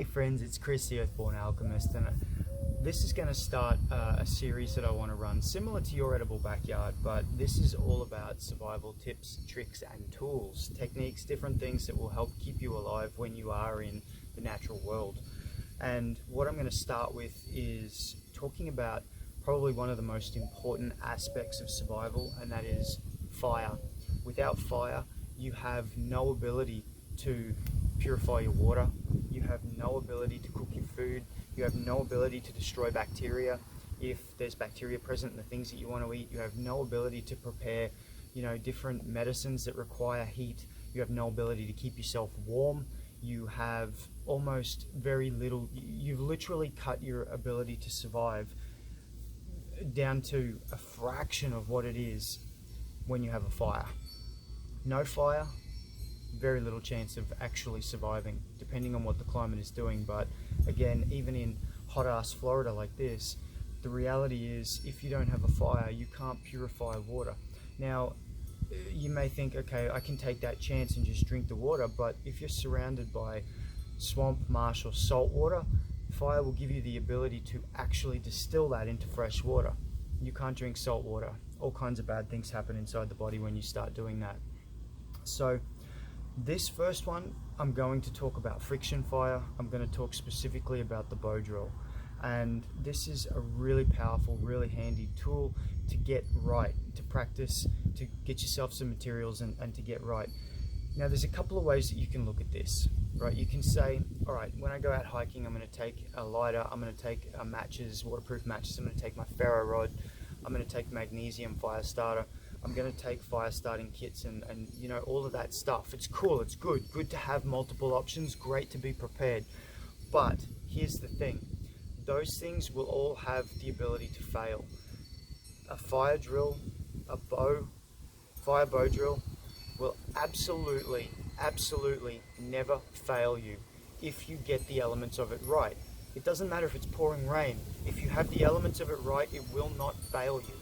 Hey friends, it's Chris the Earthborn Alchemist, and this is going to start a series that I want to run similar to your edible backyard, but this is all about survival tips, tricks and tools, techniques, different things that will help keep you alive when you are in the natural world. And what I'm going to start with is talking about probably one of the most important aspects of survival, and that is fire. Without fire, you have no ability to purify your water, you have no ability to cook your food, you have no ability to destroy bacteria if there's bacteria present in the things that you want to eat, you have no ability to prepare, different medicines that require heat, you have no ability to keep yourself warm, you have almost very little, you've literally cut your ability to survive down to a fraction of what it is when you have a fire. No fire, very little chance of actually surviving, depending on what the climate is doing. But again, even in hot ass Florida like this, the reality is if you don't have a fire, you can't purify water. Now, you may think, okay, I can take that chance and just drink the water, but if you're surrounded by swamp, marsh or salt water, fire will give you the ability to actually distill that into fresh water. You can't drink salt water. All kinds of bad things happen inside the body when you start doing that. So this first one, I'm going to talk about friction fire. I'm going to talk specifically about the bow drill. And this is a really powerful, really handy tool to get right, to practice, to get yourself some materials and to get right. Now there's a couple of ways that you can look at this, right? You can say, all right, when I go out hiking, I'm going to take a lighter, I'm going to take matches, waterproof matches, I'm going to take my ferro rod, I'm going to take magnesium fire starter, I'm going to take fire starting kits and all of that stuff. It's cool, it's good to have multiple options, great to be prepared. But here's the thing, those things will all have the ability to fail. A fire drill, a fire bow drill will absolutely never fail you if you get the elements of it right. It doesn't matter if it's pouring rain. If you have the elements of it right, it will not fail you.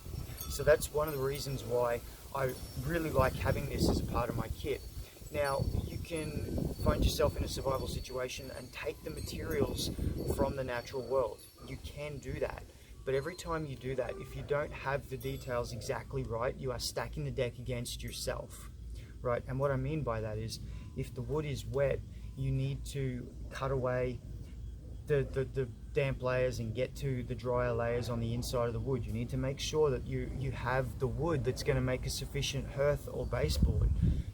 So that's one of the reasons why I really like having this as a part of my kit. Now, you can find yourself in a survival situation and take the materials from the natural world. You can do that. But every time you do that, if you don't have the details exactly right, you are stacking the deck against yourself, right? And what I mean by that is, if the wood is wet, you need to cut away the damp layers and get to the drier layers on the inside of the wood. You need to make sure that you have the wood that's going to make a sufficient hearth or baseboard.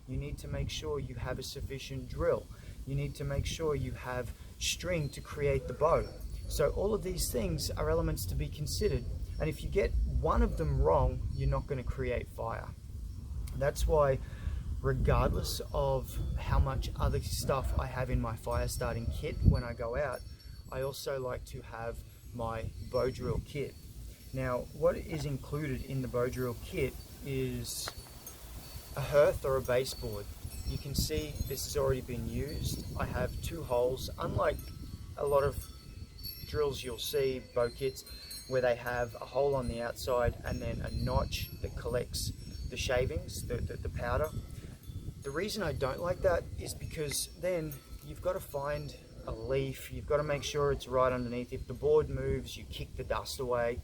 You need to make sure you have a sufficient drill. You need to make sure you have string to create the bow. So all of these things are elements to be considered, and if you get one of them wrong, you're not going to create fire. That's why, regardless of how much other stuff I have in my fire starting kit when I go out, I also like to have my bow drill kit. Now, what is included in the bow drill kit is a hearth or a baseboard. You can see this has already been used. I have 2 holes, unlike a lot of drills you'll see, bow kits, where they have a hole on the outside and then a notch that collects the shavings, the powder. The reason I don't like that is because then you've got to find a leaf, you've got to make sure it's right underneath. If the board moves, you kick the dust away.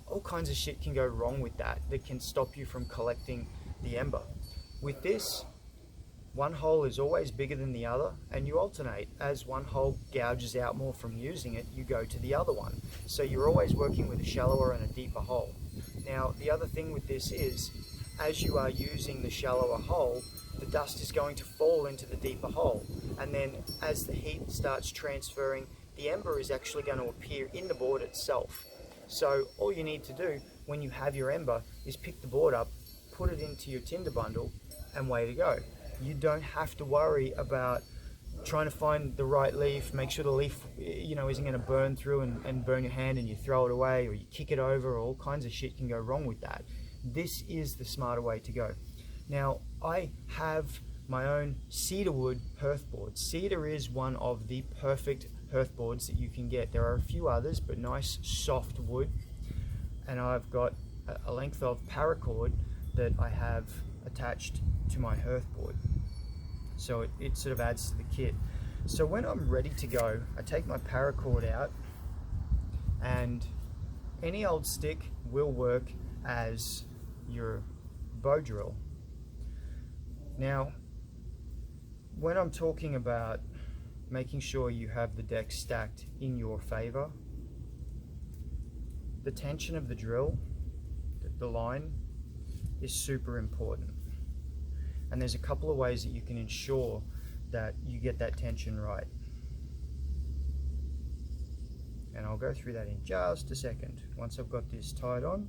All kinds of shit can go wrong with that can stop you from collecting the ember. With this, one hole is always bigger than the other, and you alternate. As one hole gouges out more from using it, you go to the other one. So you're always working with a shallower and a deeper hole. Now, the other thing with this is, as you are using the shallower hole, the dust is going to fall into the deeper hole. And then as the heat starts transferring, the ember is actually going to appear in the board itself. So all you need to do when you have your ember is pick the board up, put it into your tinder bundle, and away to go. You don't have to worry about trying to find the right leaf, make sure the leaf isn't going to burn through and burn your hand and you throw it away, or you kick it over, or all kinds of shit can go wrong with that. This is the smarter way to go. Now, I have my own cedar wood hearth board. Cedar is one of the perfect hearth boards that you can get. There are a few others, but nice soft wood. And I've got a length of paracord that I have attached to my hearth board. So it sort of adds to the kit. So when I'm ready to go, I take my paracord out, and any old stick will work as your bow drill. Now, when I'm talking about making sure you have the deck stacked in your favor, the tension of the drill, the line, is super important. And there's a couple of ways that you can ensure that you get that tension right. And I'll go through that in just a second. Once I've got this tied on,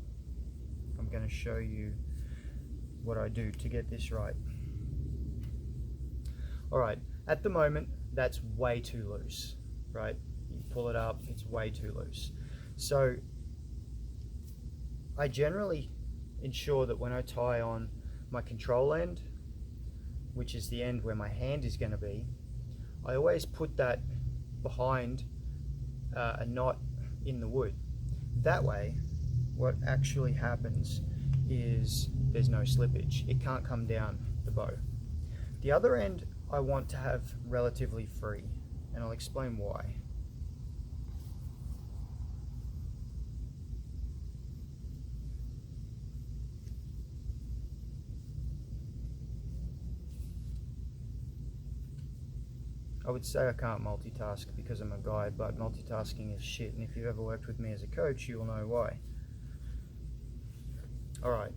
I'm going to show you what I do to get this right. Alright, at the moment, that's way too loose, right? You pull it up, it's way too loose. So I generally ensure that when I tie on my control end, which is the end where my hand is going to be, I always put that behind a knot in the wood. That way, what actually happens is there's no slippage. It can't come down the bow. The other end I want to have relatively free, and I'll explain why. I would say I can't multitask because I'm a guy, but multitasking is shit, and if you've ever worked with me as a coach, you'll know why. Alright.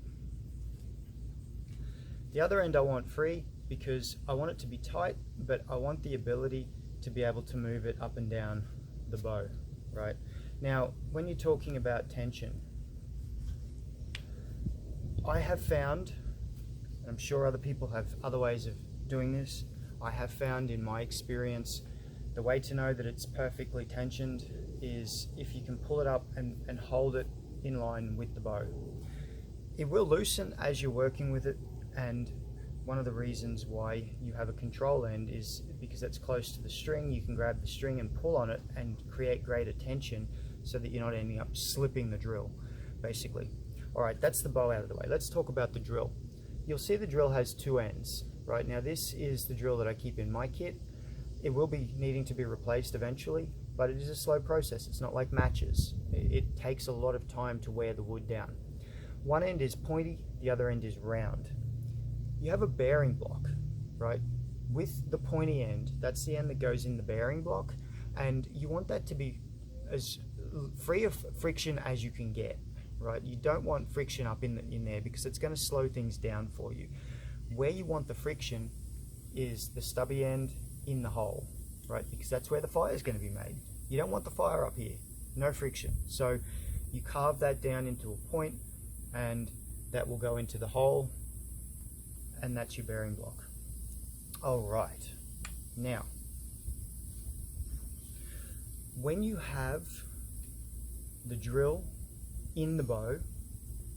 The other end I want free because I want it to be tight, but I want the ability to be able to move it up and down the bow, right? Now, when you're talking about tension, I have found, and I'm sure other people have other ways of doing this, I have found in my experience, the way to know that it's perfectly tensioned is if you can pull it up and hold it in line with the bow. It will loosen as you're working with it, and one of the reasons why you have a control end is because it's close to the string. You can grab the string and pull on it and create greater tension so that you're not ending up slipping the drill, basically. Alright, that's the bow out of the way. Let's talk about the drill. You'll see the drill has two ends. Right, now this is the drill that I keep in my kit. It will be needing to be replaced eventually, but it is a slow process. It's not like matches. It takes a lot of time to wear the wood down. One end is pointy, the other end is round. You have a bearing block, right? With the pointy end, that's the end that goes in the bearing block, and you want that to be as free of friction as you can get, right? You don't want friction up in there because it's going to slow things down for you. Where you want the friction is the stubby end in the hole, right? Because that's where the fire is going to be made. You don't want the fire up here, no friction. So you carve that down into a point, and that will go into the hole, and that's your bearing block. All right, now, when you have the drill in the bow,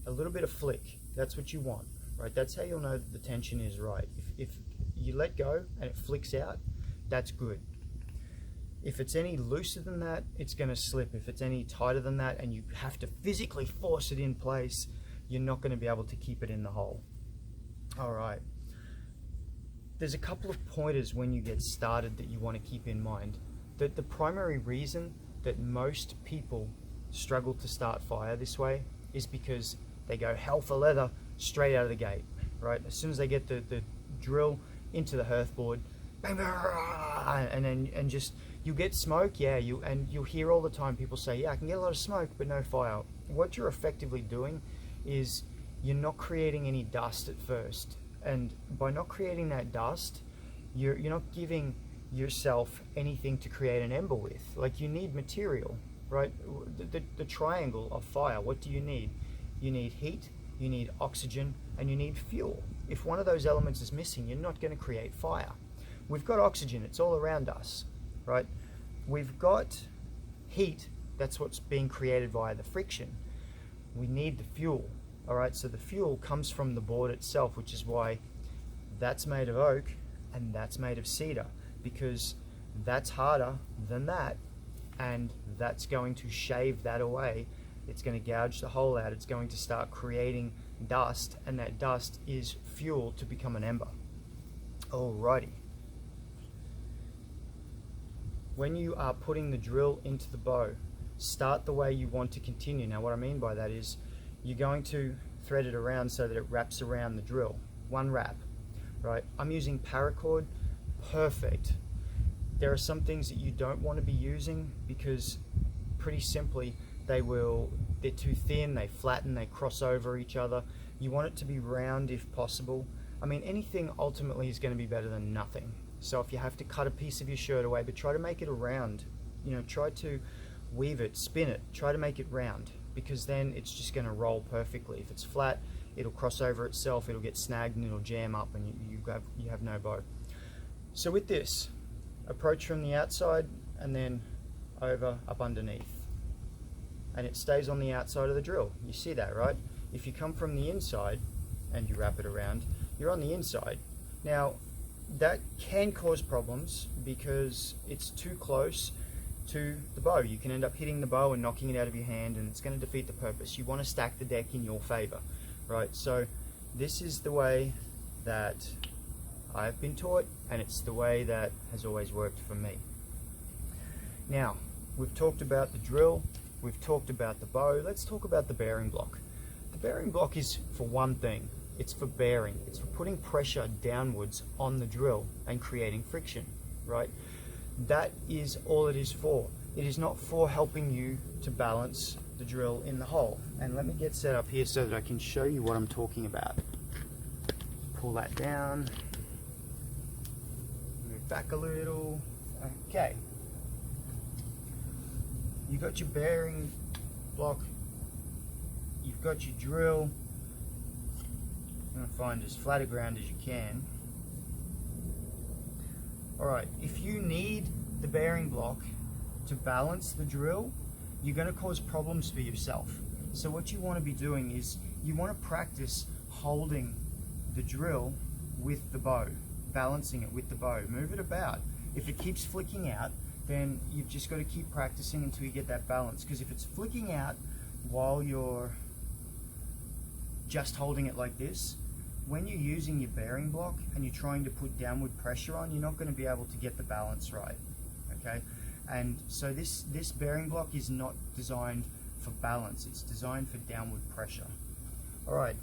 a little bit of flick, that's what you want. Right, that's how you'll know that the tension is right. If you let go and it flicks out, that's good. If it's any looser than that, it's going to slip. If it's any tighter than that and you have to physically force it in place, you're not going to be able to keep it in the hole. All right. There's a couple of pointers when you get started that you want to keep in mind. That the primary reason that most people struggle to start fire this way is because they go hell for leather straight out of the gate, right? As soon as they get the drill into the hearthboard, bang, bang, and just you get smoke, yeah. You'll hear all the time people say, yeah, I can get a lot of smoke, but no fire. What you're effectively doing is you're not creating any dust at first, and by not creating that dust, you're not giving yourself anything to create an ember with. Like, you need material, right? The triangle of fire. What do you need? You need heat, you need oxygen, and you need fuel. If one of those elements is missing, you're not going to create fire. We've got oxygen, it's all around us, right? We've got heat, that's what's being created via the friction. We need the fuel, all right? So the fuel comes from the board itself, which is why that's made of oak and that's made of cedar, because that's harder than that, and that's going to shave that away. It's going to gouge the hole out. It's going to start creating dust, and that dust is fuel to become an ember. Alrighty. when you are putting the drill into the bow, start the way you want to continue. Now what I mean by that is you're going to thread it around so that it wraps around the drill. One wrap, right? I'm using paracord, perfect. There are some things that you don't want to be using because pretty simply they're too thin, they flatten, they cross over each other. You want it to be round if possible. I mean, anything ultimately is going to be better than nothing. So if you have to cut a piece of your shirt away, but try to make it a round, you know, try to weave it, spin it, try to make it round, because then it's just going to roll perfectly. If it's flat, it'll cross over itself, it'll get snagged and it'll jam up and you have no bow. So with this, approach from the outside and then over up underneath. And it stays on the outside of the drill. You see that, right? If you come from the inside and you wrap it around, you're on the inside. Now, that can cause problems because it's too close to the bow. You can end up hitting the bow and knocking it out of your hand, and it's going to defeat the purpose. You want to stack the deck in your favor, right? So this is the way that I've been taught, and it's the way that has always worked for me. Now, we've talked about the drill, we've talked about the bow. Let's talk about the bearing block. The bearing block is for one thing. It's for bearing. It's for putting pressure downwards on the drill and creating friction, right? That is all it is for. It is not for helping you to balance the drill in the hole. And let me get set up here so that I can show you what I'm talking about. Pull that down. Move back a little. Okay. You've got your bearing block. You've got your drill. I'm going to find as flat a ground as you can. Alright, if you need the bearing block to balance the drill, you're going to cause problems for yourself. So what you want to be doing is you want to practice holding the drill with the bow, balancing it with the bow. Move it about. If it keeps flicking out, then you've just got to keep practicing until you get that balance. Because if it's flicking out while you're just holding it like this, when you're using your bearing block and you're trying to put downward pressure on, you're not going to be able to get the balance right, okay? And so this bearing block is not designed for balance, it's designed for downward pressure. All right,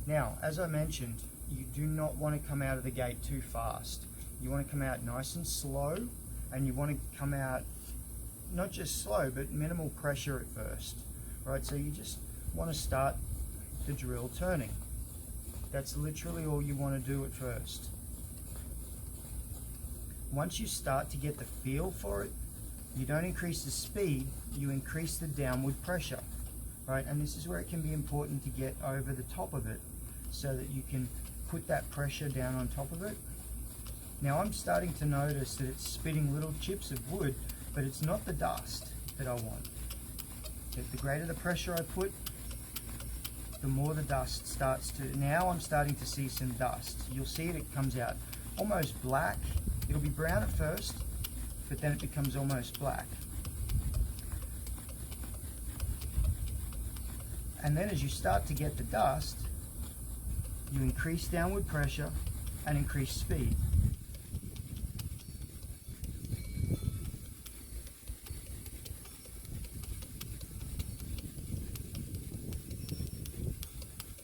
now, as I mentioned, you do not want to come out of the gate too fast. You want to come out nice and slow, and you want to come out not just slow, but minimal pressure at first, right? So you just want to start the drill turning. That's literally all you want to do at first. Once you start to get the feel for it, you don't increase the speed, you increase the downward pressure, right? And this is where it can be important to get over the top of it so that you can put that pressure down on top of it. Now I'm starting to notice that it's spitting little chips of wood, but it's not the dust that I want. The greater the pressure I put, the more the dust starts to, now I'm starting to see some dust. You'll see it comes out almost black. It'll be brown at first, but then it becomes almost black. And then as you start to get the dust, you increase downward pressure and increase speed.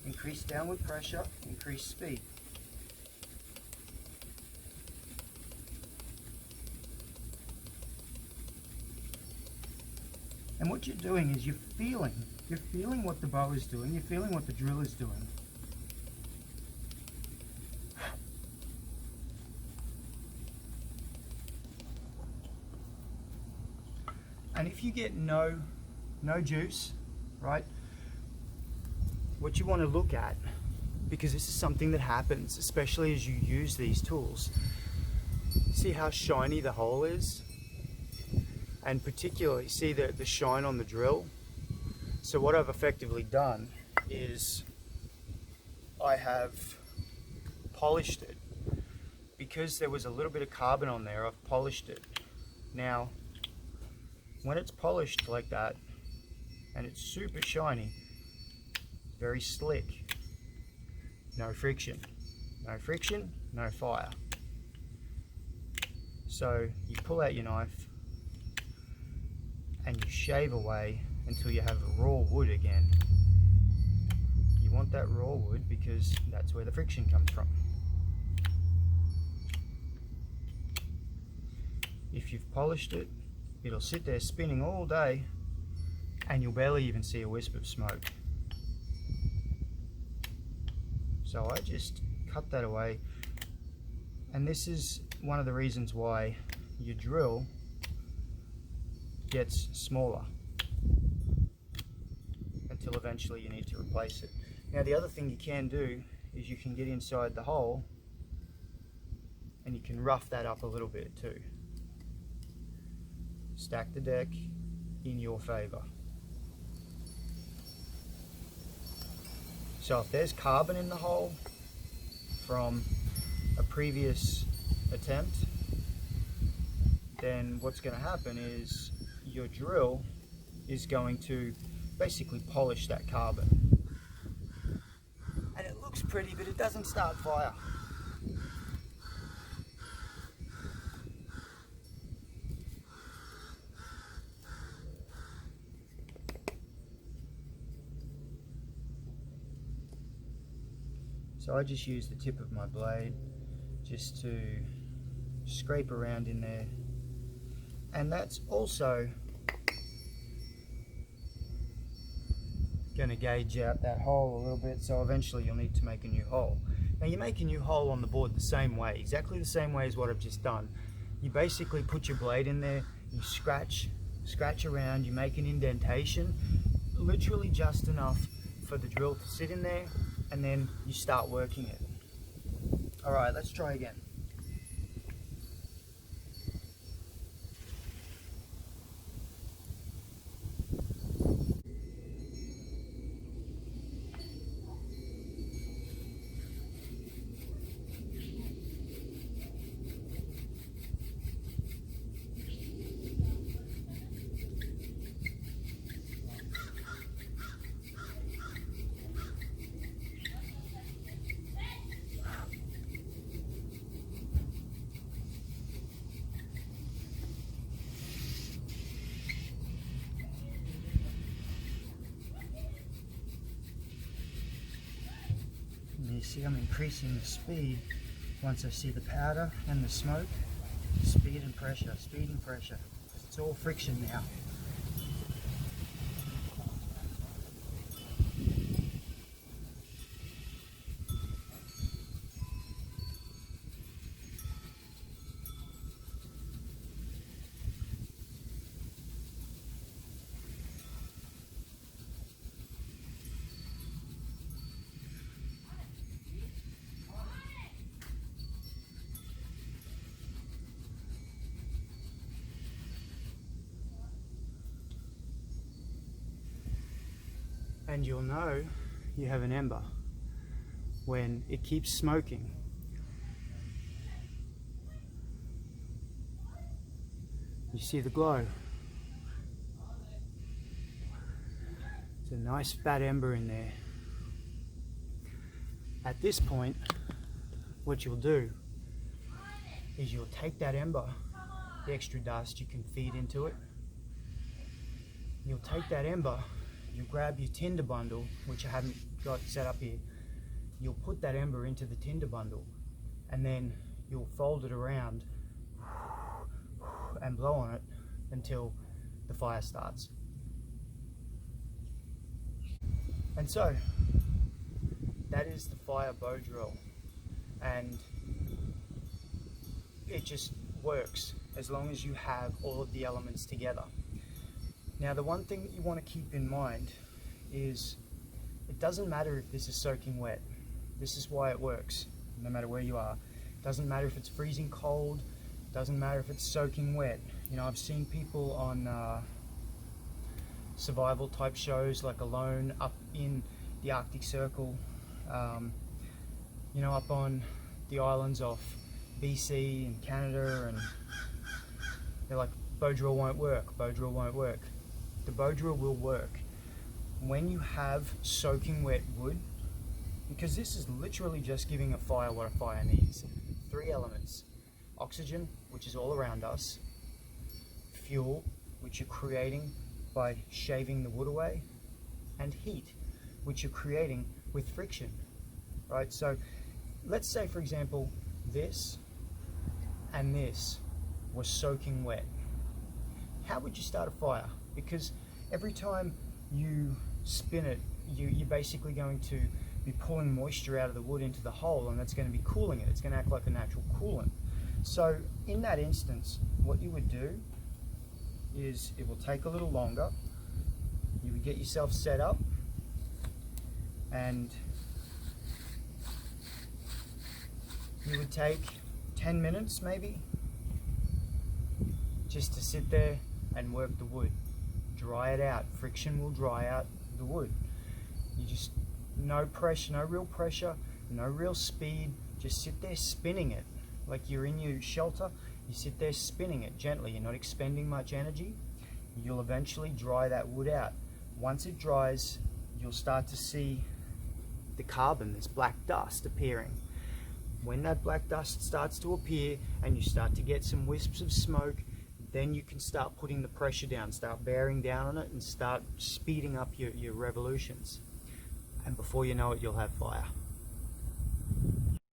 Increase downward pressure, increase speed. And what you're doing is you're feeling what the bow is doing, you're feeling what the drill is doing. And if you get no juice, right? What you want to look at, because this is something that happens, especially as you use these tools, see how shiny the hole is? And particularly see the shine on the drill. So what I've effectively done is I have polished it. Because there was a little bit of carbon on there, I've polished it. Now, when it's polished like that, and it's super shiny, very slick, no friction, no fire. So you pull out your knife, and you shave away until you have raw wood again. You want that raw wood because that's where the friction comes from. If you've polished it, it'll sit there spinning all day and you'll barely even see a wisp of smoke. So I just cut that away, and this is one of the reasons why your drill gets smaller until eventually you need to replace it. Now the other thing you can do is you can get inside the hole and you can rough that up a little bit too. Stack the deck in your favor. So if there's carbon in the hole from a previous attempt, then what's going to happen is your drill is going to basically polish that carbon. And it looks pretty, but it doesn't start fire. So I just use the tip of my blade just to scrape around in there, and that's also going to gauge out that hole a little bit, so eventually you'll need to make a new hole. Now you make a new hole on the board the same way, exactly the same way as what I've just done. You basically put your blade in there, you scratch around, you make an indentation, literally just enough for the drill to sit in there, and then you start working it. Alright, let's try again. You see I'm increasing the speed once I see the powder and the smoke. Speed and pressure, speed and pressure. It's all friction now. And you'll know you have an ember when it keeps smoking. You see the glow. It's a nice fat ember in there. At this point, what you'll do is you'll take that ember, the extra dust you can feed into it. You'll take that ember, you grab your tinder bundle, which I haven't got set up here. You'll put that ember into the tinder bundle, and then you'll fold it around and blow on it until the fire starts. And so that is the Firebow Drill, and it just works as long as you have all of the elements together. Now the one thing that you want to keep in mind is it doesn't matter if this is soaking wet. This is why it works, no matter where you are. It doesn't matter if it's freezing cold, it doesn't matter if it's soaking wet. You know, I've seen people on survival type shows like Alone up in the Arctic Circle, you know, up on the islands off BC and Canada, and they're like, bow drill won't work, bow drill won't work. The bow drill will work when you have soaking wet wood, because this is literally just giving a fire what a fire needs. 3 elements: oxygen, which is all around us; fuel, which you're creating by shaving the wood away, and heat, which you're creating with friction, right? So let's say, for example, this and this was soaking wet. How would you start a fire? Because every time you spin it, you're basically going to be pulling moisture out of the wood into the hole, and that's going to be cooling it. It's going to act like a natural coolant. So in that instance, what you would do is, it will take a little longer. You would get yourself set up, and you would take 10 minutes maybe just to sit there and work the wood. Dry it out. Friction will dry out the wood. You just, no pressure, no real pressure, no real speed, just sit there spinning it like you're in your shelter. You sit there spinning it gently. You're not expending much energy. You'll eventually dry that wood out. Once it dries, you'll start to see the carbon, this black dust appearing. When that black dust starts to appear and you start to get some wisps of smoke, then you can start putting the pressure down, start bearing down on it, and start speeding up your revolutions. And before you know it, you'll have fire.